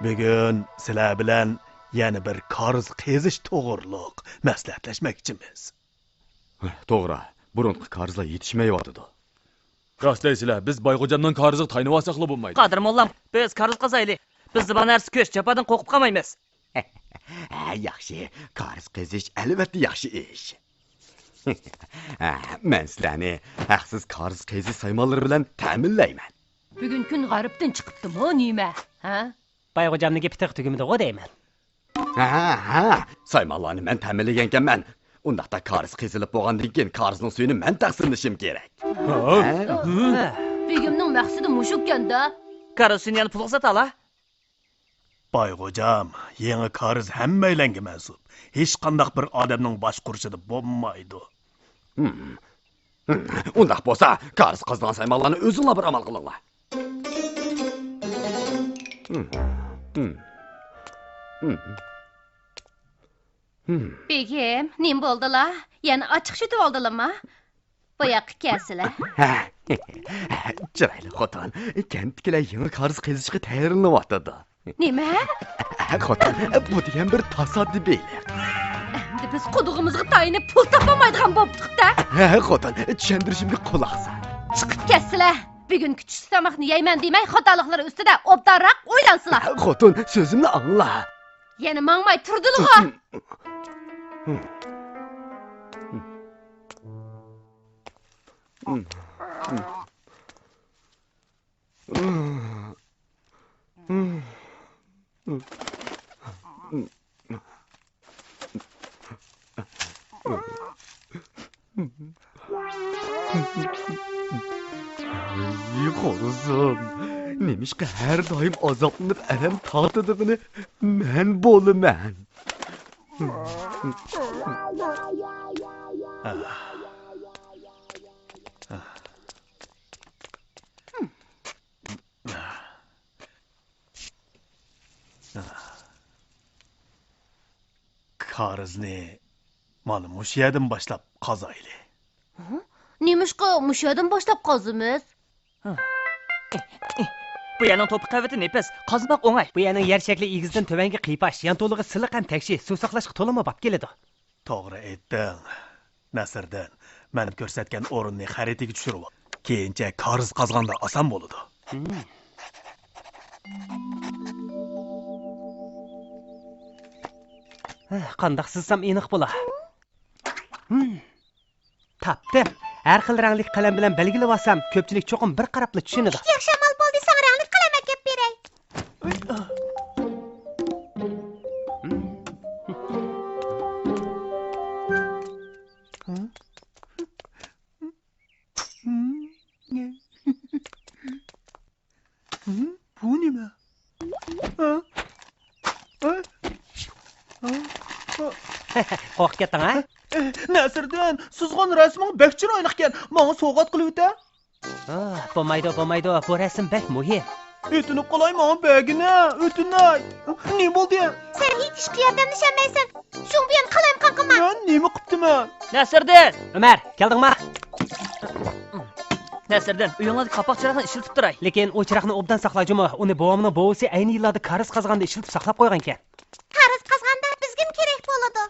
Bugün sizlar bilan yana bir qarz qezish to'g'riliq maslahatlashmoqchimiz. To'g'ri, burunqi qarzlar yetishmayotdi. Rastlaysizlar, biz Boyxo'jamdan qarzni taynib olsaqla bo'lmaydi. Qodir mollam, biz qarz qazayli. Biz zibanarsi ko'sh chapadan qo'rqib qolmaymiz. Yaxshi, qarz qazish albatta yaxshi ish. Men sizlarni haqsiz qarz qazish saymonlari bilan ta'minlayman. Bugun kun g'aribdan chiqibdi-mi, nima? Ha? Boyxo'jamniki pitiq tugimida o deyman. Ha, saymonlarni men ta'minlaganman. Undaqda qarz qazilib bo'lgandan keyin qarzning suyini men taqsimlashim kerak. Begimning maqsadi mushukkan-da. Qarasini yana pul qisatala. Boyxo'jam, yangi qarz hammalarga mansub. Hech qanday bir odamning bosh qurishida bo'lmaydi. Undaq bo'lsa, qarz qazgan saymonlarni o'zinglar bir amal qilinglar. Begim, nim bo'ldilar? Yana ochiq shutib oldilarmi? Boyoqqa kelsizlar. Chiroyli xotin, kentkilar yangi qarz qazishga tayyorlanyapti. Nima? Xotin, bu degan bir tasoddifilik. Endi biz qudug'imizga tayinib pul topolmaydigan bo'ldik-da. Xotin, tushuntirishimga quloq sol. Chiqib kelsizlar. Bugun kuchsiz tomoqni yeyman demay, xatoliklar ustida obdonroq o'ylansizlar. Xotin, so'zimni angla. Yana mangmay turdilar-ku. Xo'rozim, nemishqa har doim azoblanib alam tortadimi? Men bo'laman. Qarzni mana mush yerdan boshlab qazayli. Nemishqa mushadan boshlab qozimiz? Bu yerning to'pi qavati nepes, qazmoq o'ngay. Bu yerning yer shakli egizdan tövanga qiypash, yan to'lig'i siliq ham takshi, suv saqlashga to'lama bop keladi. To'g'ri aytding. Nasrdan men ko'rsatgan o'rinni xaritaga tushirib ol. Keyincha qarz qazganda oson bo'ladi. Qandoq sizsam aniq bo'la. Tapdim. Har xil rangli qalam bilan belgilab olsam, ko'pchilik cho'qim bir qarabla tushunadi. Yaxshi amal bo'ldi, sen rangli qalam olib beray. Bu nima? Qo'rqib ketding, ha? Nasrdan, sizg'on rasming bek chiroyli ekan. Menga sovg'at qilib o'ta. Bo'lmaydi. Bu rasm bek muhim. O'tinib qolay menga begina, o'tinay. Nima bo'ldi? Sen hech ishga yordamlashamaysan. Shu bilan qalam qanqima. Men nima qilibdiman? Nasrdan, Umar, keldingmi? Nasrdan, uyingizda qapoq chiroqni ishlatib turay. Lekin o chiroqni obdan saqlajimi? Uni bobomning bovusi ayni yillarda qarz qazganda ishlatib saqlab qo'ygan ekan. Qarz qazganda bizga kerak bo'ladi.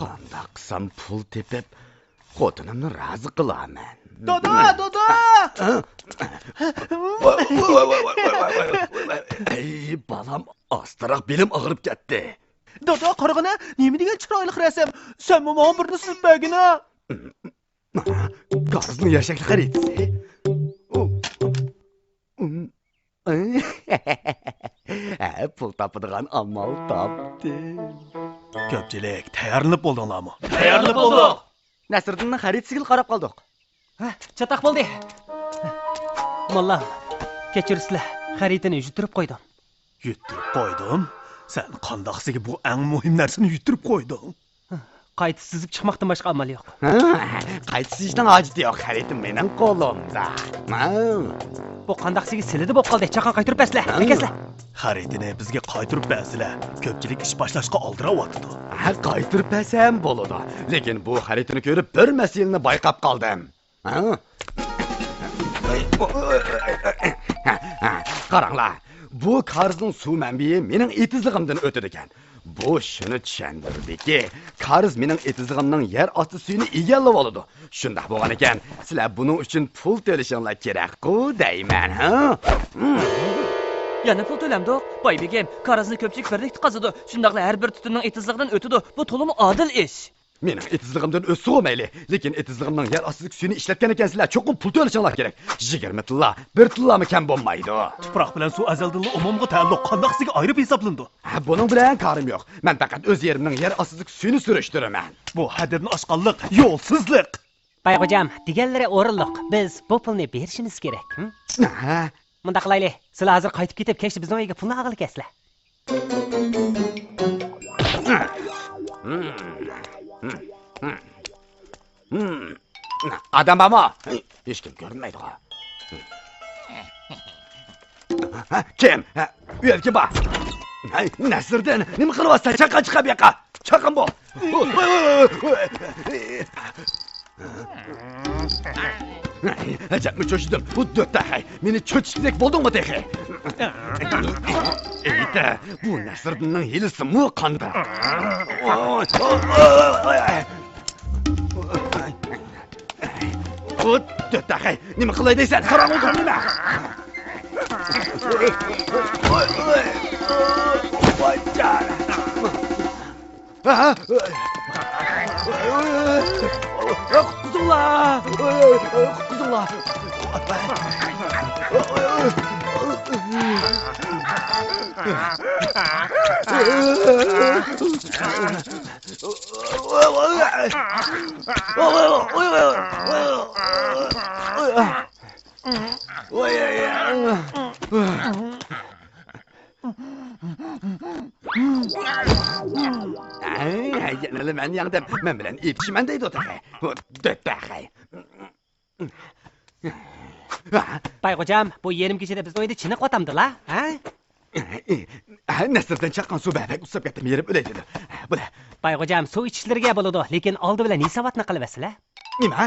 Qandoq qilsam pul tepib, xotinimni rozi qilaman. Dodo! Ey, balam, astaraq belim og'rib ketdi. Dodo, qarag'ana, nima degan chiroyli rasm? Sen menga birni silib begina. Qarzni yashakli qaritsi. Pul topadigan amal topdim. Ko'pchilik tayyorlanib bo'ldinglarmi? Tayyorlanib bo'ldik. Nasriddinning xaritasiga qarab qoldik. Chataq bo'ldi. Molla, kechirsizlar. Xaritani yutirib qo'ydim. Yutirib qo'ydim. Sen qandoqsiga bu eng muhim narsani yutirib qo'yding. Qayta sizib chiqmoqdan boshqa amal yo'q. Qaytsishdan hojati yo'q, xaritim mening qo'limda. Bu qandoqsiga silidi bo'lib qoldi. Chaqan qaytirib baslar. Akaslar. Xaritini bizga qaytirib bersizlar. Ko'pchilik ish boshlashga oldiryapti. Qaytirib bersam bo'ladi. Lekin bu xaritini ko'rib bir masalani bayqab qoldim. Qaranglar, bu qarzning suv manbai mening etizligimdan o'tadi ekan. Bu shuni tushuntirdiki, qarz mening etizligimning yer osti suyini egallab oladi. Shunday bo'lgan ekan, sizlar buning uchun pul to'lashinglar kerak-ku, deyman, ha? Yana pul to'lamdiq. Boybegim, qarazni ko'pchilik birdek tutqazadi. Shundaqla har bir tutunning etizligidan o'tadi. Bu to'liq adil ish. Mening etizligimdan o'tsa olmayli, lekin etizligimning yer ostidagi suyini ishlatgan ekansizlar, cho'qim pul to'lashinglar kerak. 20 tilla, 1 tillami kam bo'lmaydi. Tuproq bilan suv azaldan umumga taalluq qandoqsiga ayirib hisoblandi. Buning bilan qarim yo'q. Men faqat o'z yerimning yer ostidagi suyini surishtiraman. Bu hadini oshqanlik, yo'lsizlik. Bayxo'jam, deganlari o'rinliq. Biz bu pulni berishimiz kerak. Ha? Bunda qilaylik. Sizlar hozir qaytib ketib, kechda bizning uyga pulni ag'il keslar. Adam bormi? Hech kim ko'rinmaydi. Kim? U yerga bor. Nasriddin, nima qilyapsan? Chaqqa chiqib bu yoqqa. Chaqin bu. Ajabmi cho'chidim. Bu do'ttahay. Meni cho'chishdek bo'ldingmi, tehi? Eyda, bu Nasriddinning hilisimi qanda? Bu do'ttahay, nima qilay deysan? Qarang o'zim nima? Voy jana. Qutullar! Qutullar! Yana men yangdam, men bilan etishman deydi o'taqay. Do'ttaqay. Bayxo'jam, bu yerim kechada bizning uyda chiniq otamdilar, ha? Nasriddin chaqqan suv bak usab ketdim, yerib o'lay dedi. Bula. Bayxo'jam, suv ichishlariga bo'ladi, lekin oldi bilan hisobotni qilavasizlar. Nima?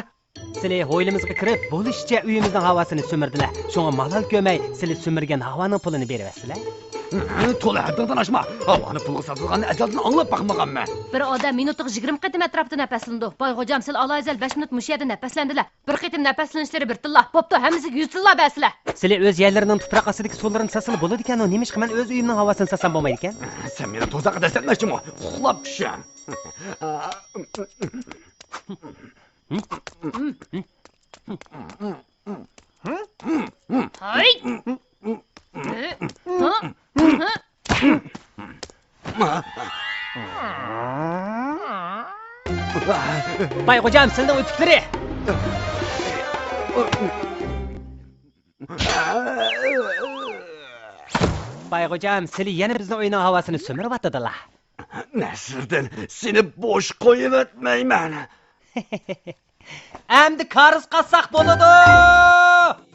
Sizlar hovlimizga kirib, bo'lishcha uyimizning havosini so'mirdilar. Shunga malol ko'may, sizlar so'mirgan havoning pulini berasizlar. To'la haddan oshma. Havoni pulga sotilganini azaldan anglab baxmaganman. Bir odam minutga 20 qatim atrofda nafaslandi. Boyxo'jam, siz alayzal 5 minut mushiyada nafaslandilar. Bir qatim nafaslanishlari bir tilla. Bo'pti, hammasiga 100 tilla bersizlar. Sizlar o'z yerlarining tuproq ostidagi suvlarini sasilib bo'ladi ekan, nima ish qilman o'z uyimning havosini sasam bo'lmaydi ekan? Sen meni to'zaqqa dasatmoqchimi? Uxlab tusham. Hay! Bayxo'jam, sizning o'tiklari. Bayxo'jam, sizlar yana bizning uyning havosini so'mirib atadilar. Nasriddin, seni bo'sh qo'yib o'tmayman. Endi qarz qasaq bo'ladi.